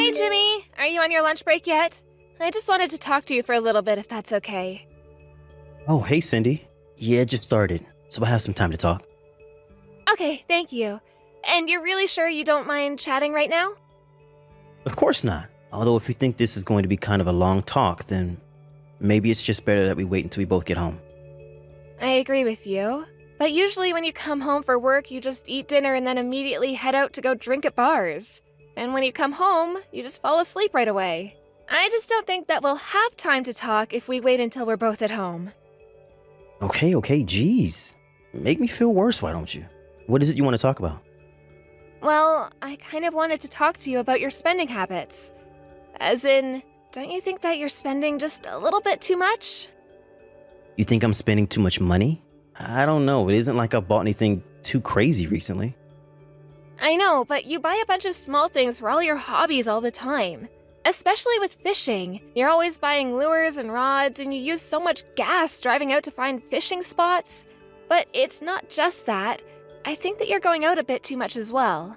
Hey, Jimmy. Are you on your lunch break yet? I just wanted to talk to you for a little bit, if that's okay. Oh, hey, Cindy. Yeah, it just started, so I have some time to talk. Okay, thank you. And you're really sure you don't mind chatting right now? Of course not. Although if you think this is going to be kind of a long talk, then maybe it's just better that we wait until we both get home. I agree with you. But usually when you come home for work, you just eat dinner and then immediately head out to go drink at bars. And when you come home, you just fall asleep right away. I just don't think that we'll have time to talk if we wait until we're both at home. Okay, geez. Make me feel worse, why don't you? What is it you want to talk about? Well, I kind of wanted to talk to you about your spending habits. As in, don't you think that you're spending just a little bit too much? You think I'm spending too much money? I don't know. It isn't like I've bought anything too crazy recently. I know, but you buy a bunch of small things for all your hobbies all the time. Especially with fishing. You're always buying lures and rods, and you use so much gas driving out to find fishing spots. But it's not just that. I think that you're going out a bit too much as well.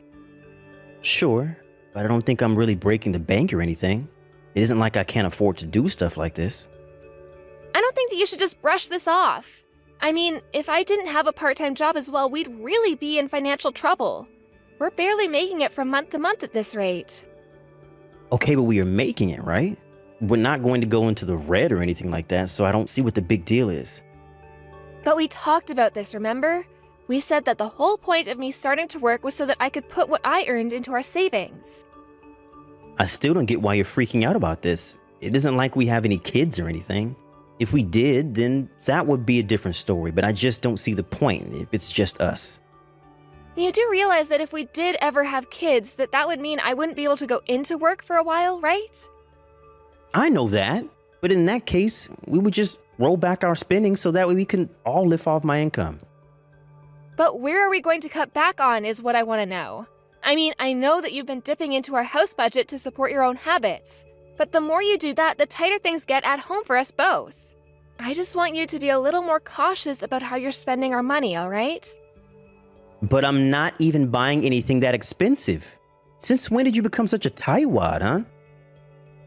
Sure, but I don't think I'm really breaking the bank or anything. It isn't like I can't afford to do stuff like this. I don't think that you should just brush this off. I mean, if I didn't have a part-time job as well, we'd really be in financial trouble. We're barely making it from month to month at this rate. Okay, but we are making it, right? We're not going to go into the red or anything like that, so I don't see what the big deal is. But we talked about this, remember? We said that the whole point of me starting to work was so that I could put what I earned into our savings. I still don't get why you're freaking out about this. It isn't like we have any kids or anything. If we did, then that would be a different story, but I just don't see the point if it's just us. You do realize that if we did ever have kids, that would mean I wouldn't be able to go into work for a while, right? I know that, but in that case, we would just roll back our spending so that way we can all live off my income. But where are we going to cut back on is what I want to know. I mean, I know that you've been dipping into our house budget to support your own habits. But the more you do that, the tighter things get at home for us both. I just want you to be a little more cautious about how you're spending our money, all right? But I'm not even buying anything that expensive. Since when did you become such a tightwad, huh?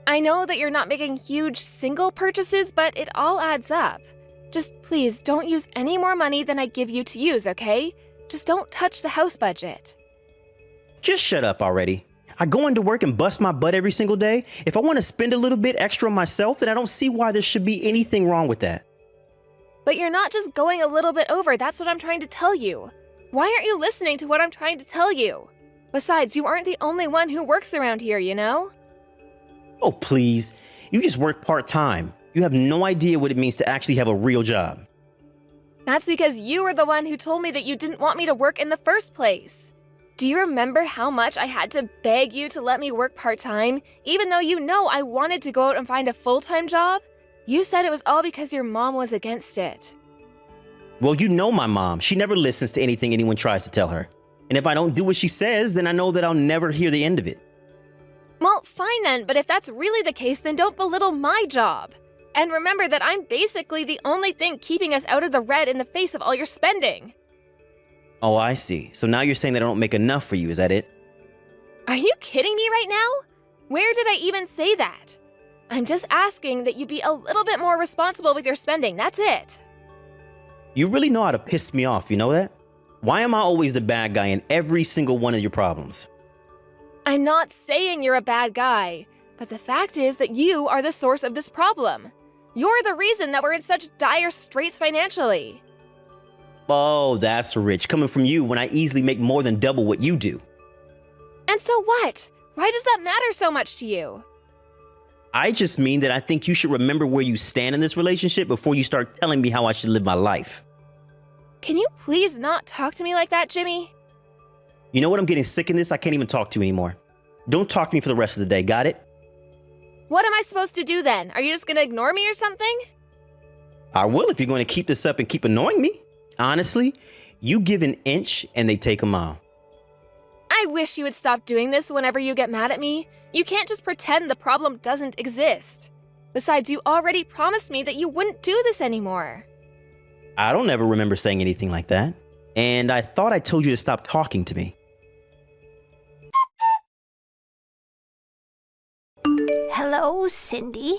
I know that you're not making huge single purchases, but it all adds up. Just please don't use any more money than I give you to use, okay? Just don't touch the house budget. Just shut up already. I go into work and bust my butt every single day. If I want to spend a little bit extra on myself, then I don't see why there should be anything wrong with that. But you're not just going a little bit over, that's what I'm trying to tell you. Why aren't you listening to what I'm trying to tell you? Besides, you aren't the only one who works around here, you know? Oh, please. You just work part-time. You have no idea what it means to actually have a real job. That's because you were the one who told me that you didn't want me to work in the first place. Do you remember how much I had to beg you to let me work part-time, even though you know I wanted to go out and find a full-time job? You said it was all because your mom was against it. Well, you know my mom. She never listens to anything anyone tries to tell her. And if I don't do what she says, then I know that I'll never hear the end of it. Well, fine then, but if that's really the case, then don't belittle my job. And remember that I'm basically the only thing keeping us out of the red in the face of all your spending. Oh, I see. So now you're saying that I don't make enough for you, is that it? Are you kidding me right now? Where did I even say that? I'm just asking that you be a little bit more responsible with your spending, that's it. You really know how to piss me off, you know that? Why am I always the bad guy in every single one of your problems? I'm not saying you're a bad guy, but the fact is that you are the source of this problem. You're the reason that we're in such dire straits financially. Oh, that's rich coming from you when I easily make more than double what you do. And so what? Why does that matter so much to you? I just mean that I think you should remember where you stand in this relationship before you start telling me how I should live my life. Can you please not talk to me like that, Jimmy? You know what? I'm getting sick of this. I can't even talk to you anymore. Don't talk to me for the rest of the day, got it? What am I supposed to do then? Are you just gonna ignore me or something? I will if you're going to keep this up and keep annoying me. Honestly, you give an inch and they take a mile. I wish you would stop doing this whenever you get mad at me. You can't just pretend the problem doesn't exist. Besides, you already promised me that you wouldn't do this anymore. I don't ever remember saying anything like that. And I thought I told you to stop talking to me. Hello, Cindy.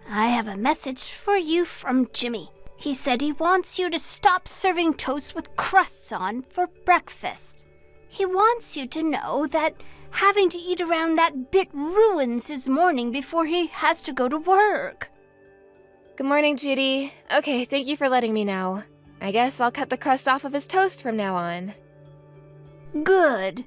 I have a message for you from Jimmy. He said he wants you to stop serving toast with crusts on for breakfast. He wants you to know that having to eat around that bit ruins his morning before he has to go to work. Good morning, Judy. Okay, thank you for letting me know. I guess I'll cut the crust off of his toast from now on. Good.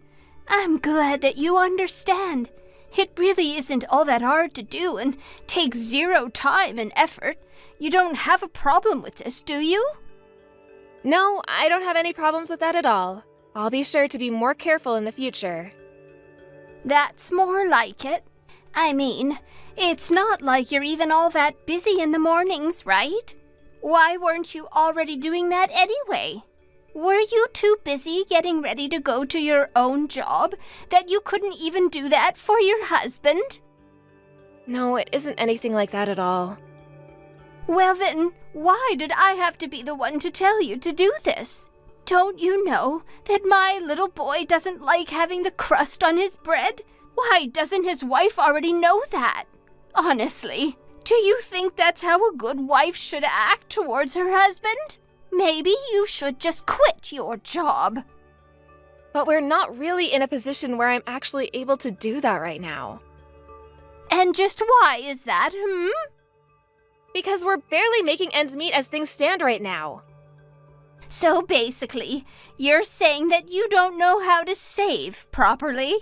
I'm glad that you understand. It really isn't all that hard to do and takes zero time and effort. You don't have a problem with this, do you? No, I don't have any problems with that at all. I'll be sure to be more careful in the future. That's more like it. I mean, it's not like you're even all that busy in the mornings, right? Why weren't you already doing that anyway? Were you too busy getting ready to go to your own job that you couldn't even do that for your husband? No, it isn't anything like that at all. Well then, why did I have to be the one to tell you to do this? Don't you know that my little boy doesn't like having the crust on his bread? Why doesn't his wife already know that? Honestly, do you think that's how a good wife should act towards her husband? Maybe you should just quit your job. But we're not really in a position where I'm actually able to do that right now. And just why is that, Because we're barely making ends meet as things stand right now. So basically, you're saying that you don't know how to save properly?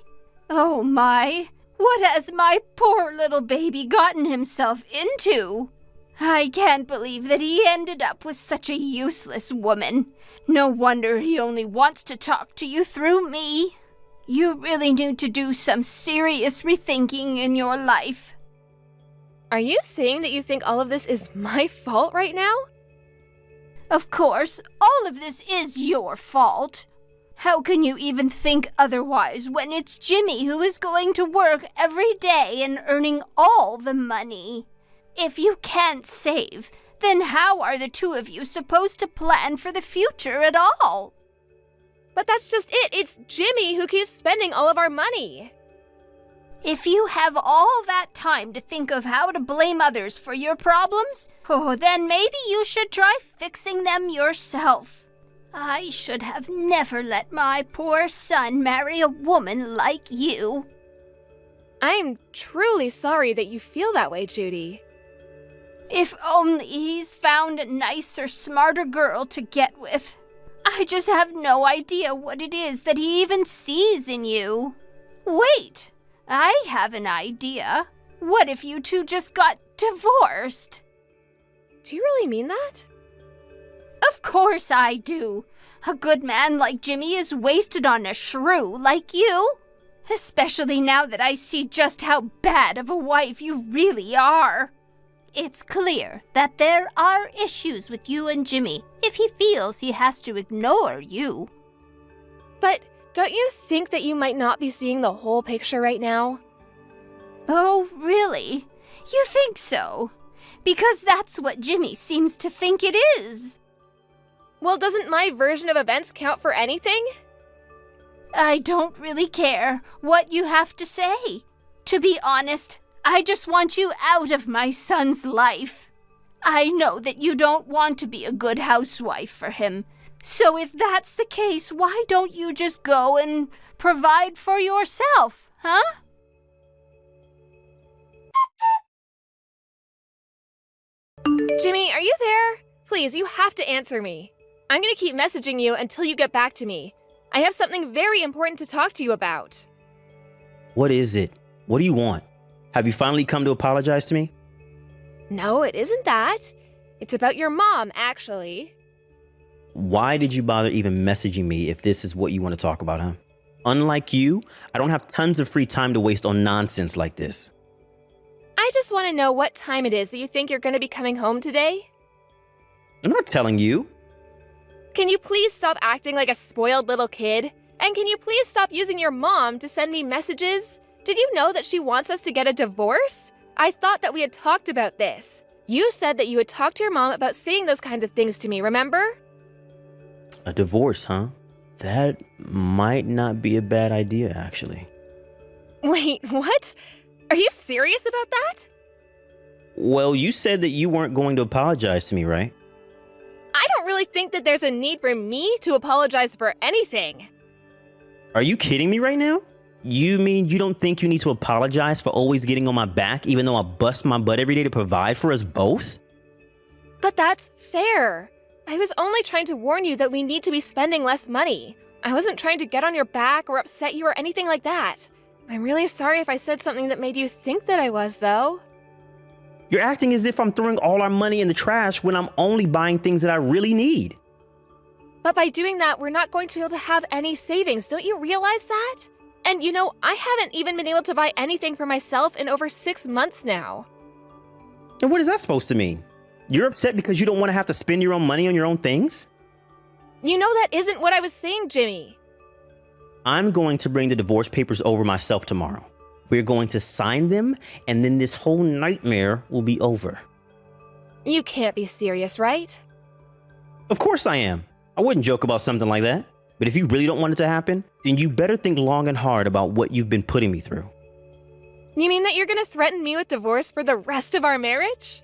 Oh my, what has my poor little baby gotten himself into? I can't believe that he ended up with such a useless woman. No wonder he only wants to talk to you through me. You really need to do some serious rethinking in your life. Are you saying that you think all of this is my fault right now? Of course, all of this is your fault. How can you even think otherwise when it's Jimmy who is going to work every day and earning all the money? If you can't save, then how are the two of you supposed to plan for the future at all? But that's just it. It's Jimmy who keeps spending all of our money. If you have all that time to think of how to blame others for your problems, then maybe you should try fixing them yourself. I should have never let my poor son marry a woman like you. I'm truly sorry that you feel that way, Judy. If only he's found a nicer, smarter girl to get with. I just have no idea what it is that he even sees in you. Wait, I have an idea. What if you two just got divorced? Do you really mean that? Of course I do. A good man like Jimmy is wasted on a shrew like you. Especially now that I see just how bad of a wife you really are. It's clear that there are issues with you and Jimmy if he feels he has to ignore you. But don't you think that you might not be seeing the whole picture right now? Oh, really? You think so? Because that's what Jimmy seems to think it is. Well, doesn't my version of events count for anything? I don't really care what you have to say. To be honest, I just want you out of my son's life. I know that you don't want to be a good housewife for him. So if that's the case, why don't you just go and provide for yourself, huh? Jimmy, are you there? Please, you have to answer me. I'm gonna keep messaging you until you get back to me. I have something very important to talk to you about. What is it? What do you want? Have you finally come to apologize to me? No, it isn't that. It's about your mom, actually. Why did you bother even messaging me if this is what you want to talk about, huh? Unlike you, I don't have tons of free time to waste on nonsense like this. I just want to know what time it is that you think you're going to be coming home today. I'm not telling you. Can you please stop acting like a spoiled little kid? And can you please stop using your mom to send me messages? Did you know that she wants us to get a divorce? I thought that we had talked about this. You said that you had talked to your mom about saying those kinds of things to me, remember? A divorce, huh? That might not be a bad idea, actually. Wait, what? Are you serious about that? Well, you said that you weren't going to apologize to me, right? I don't really think that there's a need for me to apologize for anything. Are you kidding me right now? You mean you don't think you need to apologize for always getting on my back even though I bust my butt every day to provide for us both? But that's fair. I was only trying to warn you that we need to be spending less money. I wasn't trying to get on your back or upset you or anything like that. I'm really sorry if I said something that made you think that I was, though. You're acting as if I'm throwing all our money in the trash when I'm only buying things that I really need. But by doing that, we're not going to be able to have any savings. Don't you realize that? And you know, I haven't even been able to buy anything for myself in over 6 months now. And what is that supposed to mean? You're upset because you don't want to have to spend your own money on your own things? You know that isn't what I was saying, Jimmy. I'm going to bring the divorce papers over myself tomorrow. We're going to sign them, and then this whole nightmare will be over. You can't be serious, right? Of course I am. I wouldn't joke about something like that. But if you really don't want it to happen, then you better think long and hard about what you've been putting me through. You mean that you're gonna threaten me with divorce for the rest of our marriage?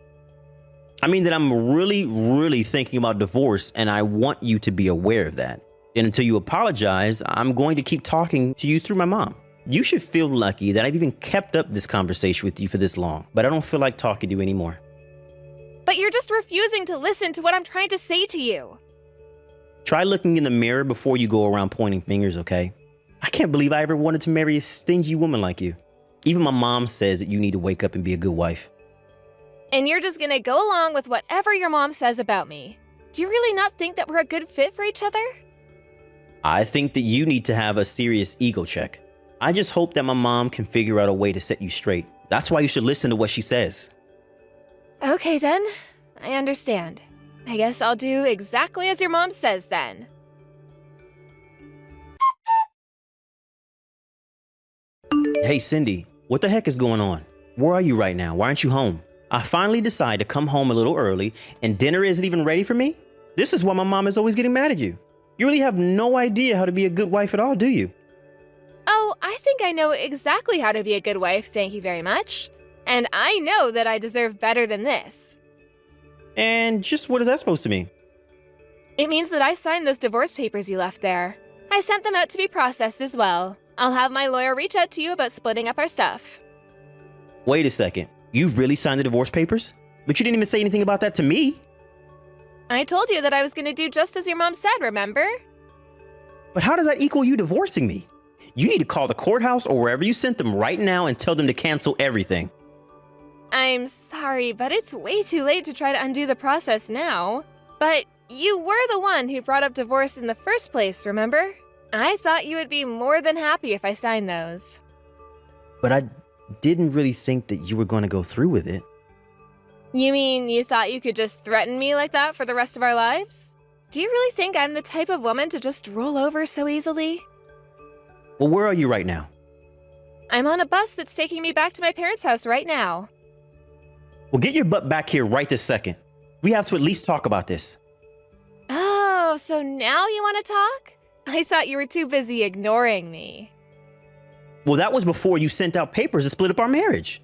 I mean that I'm really thinking about divorce, and I want you to be aware of that. And until you apologize, I'm going to keep talking to you through my mom. You should feel lucky that I've even kept up this conversation with you for this long, but I don't feel like talking to you anymore. But you're just refusing to listen to what I'm trying to say to you. Try looking in the mirror before you go around pointing fingers, okay? I can't believe I ever wanted to marry a stingy woman like you. Even my mom says that you need to wake up and be a good wife. And you're just gonna go along with whatever your mom says about me. Do you really not think that we're a good fit for each other? I think that you need to have a serious ego check. I just hope that my mom can figure out a way to set you straight. That's why you should listen to what she says. Okay then, I understand. I guess I'll do exactly as your mom says then. Hey Cindy, what the heck is going on? Where are you right now? Why aren't you home? I finally decided to come home a little early and dinner isn't even ready for me? This is why my mom is always getting mad at you. You really have no idea how to be a good wife at all, do you? Oh, I think I know exactly how to be a good wife, thank you very much. And I know that I deserve better than this. And just what is that supposed to mean? It means that I signed those divorce papers you left there. I sent them out to be processed as well. I'll have my lawyer reach out to you about splitting up our stuff. Wait a second. You really signed the divorce papers? But you didn't even say anything about that to me. I told you that I was going to do just as your mom said, remember? But how does that equal you divorcing me? You need to call the courthouse or wherever you sent them right now and tell them to cancel everything. I'm sorry, but it's way too late to try to undo the process now. But you were the one who brought up divorce in the first place, remember? I thought you would be more than happy if I signed those. But I didn't really think that you were going to go through with it. You mean you thought you could just threaten me like that for the rest of our lives? Do you really think I'm the type of woman to just roll over so easily? Well, where are you right now? I'm on a bus that's taking me back to my parents' house right now. Well, get your butt back here right this second. We have to at least talk about this. Oh, so now you want to talk? I thought you were too busy ignoring me. Well, that was before you sent out papers to split up our marriage.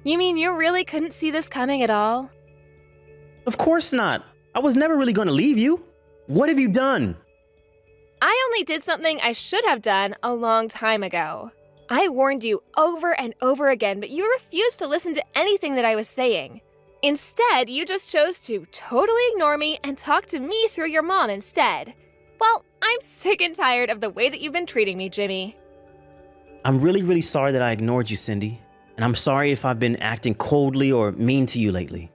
You mean you really couldn't see this coming at all? Of course not. I was never really going to leave you. What have you done? I only did something I should have done a long time ago. I warned you over and over again, but you refused to listen to anything that I was saying. Instead, you just chose to totally ignore me and talk to me through your mom instead. Well, I'm sick and tired of the way that you've been treating me, Jimmy. I'm really sorry that I ignored you, Cindy. And I'm sorry if I've been acting coldly or mean to you lately.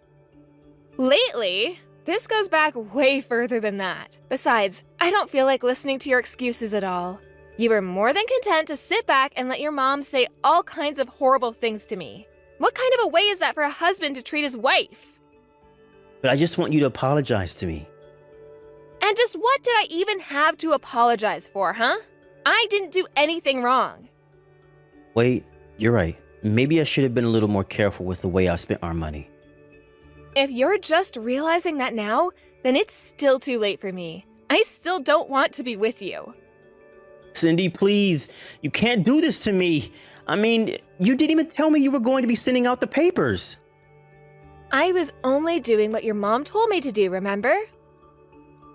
Lately? This goes back way further than that. Besides, I don't feel like listening to your excuses at all. You were more than content to sit back and let your mom say all kinds of horrible things to me. What kind of a way is that for a husband to treat his wife? But I just want you to apologize to me. And just what did I even have to apologize for, huh? I didn't do anything wrong. Wait, you're right. Maybe I should have been a little more careful with the way I spent our money. If you're just realizing that now, then it's still too late for me. I still don't want to be with you. Cindy, please. You can't do this to me. I mean, you didn't even tell me you were going to be sending out the papers. I was only doing what your mom told me to do, remember?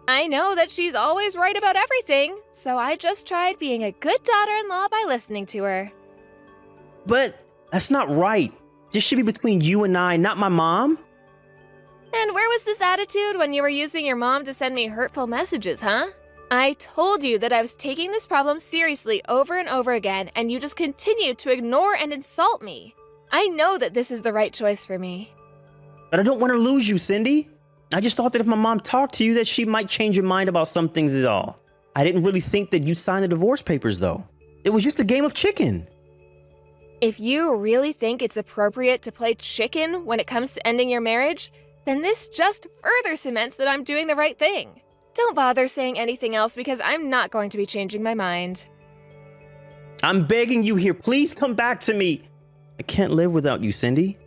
I know that she's always right about everything, so I just tried being a good daughter-in-law by listening to her. But that's not right. This should be between you and I, not my mom. And where was this attitude when you were using your mom to send me hurtful messages, huh? I told you that I was taking this problem seriously over and over again, and you just continued to ignore and insult me. I know that this is the right choice for me. But I don't want to lose you, Cindy. I just thought that if my mom talked to you, that she might change your mind about some things is all. I didn't really think that you'd sign the divorce papers, though. It was just a game of chicken. If you really think it's appropriate to play chicken when it comes to ending your marriage, then this just further cements that I'm doing the right thing. Don't bother saying anything else because I'm not going to be changing my mind. I'm begging you here, please come back to me. I can't live without you, Cindy.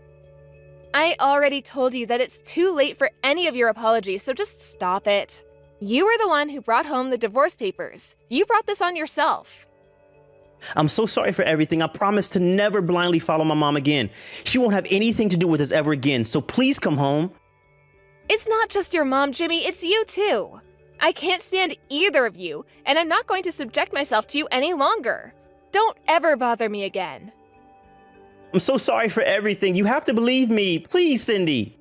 I already told you that it's too late for any of your apologies, so just stop it. You were the one who brought home the divorce papers. You brought this on yourself. I'm so sorry for everything. I promise to never blindly follow my mom again. She won't have anything to do with us ever again, so please come home. It's not just your mom, Jimmy, it's you too. I can't stand either of you, and I'm not going to subject myself to you any longer. Don't ever bother me again. I'm so sorry for everything. You have to believe me. Please, Cindy.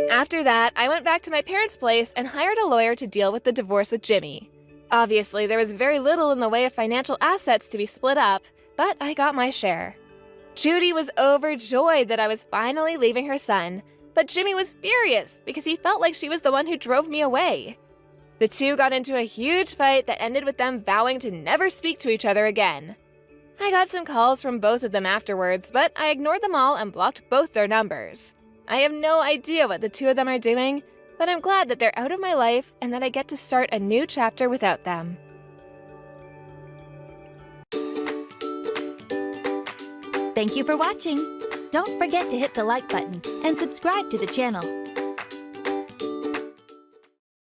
After that, I went back to my parents' place and hired a lawyer to deal with the divorce with Jimmy. Obviously, there was very little in the way of financial assets to be split up, but I got my share. Judy was overjoyed that I was finally leaving her son, but Jimmy was furious because he felt like she was the one who drove me away. The two got into a huge fight that ended with them vowing to never speak to each other again. I got some calls from both of them afterwards, but I ignored them all and blocked both their numbers. I have no idea what the two of them are doing, but I'm glad that they're out of my life and that I get to start a new chapter without them. Thank you for watching. Don't forget to hit the like button and subscribe to the channel.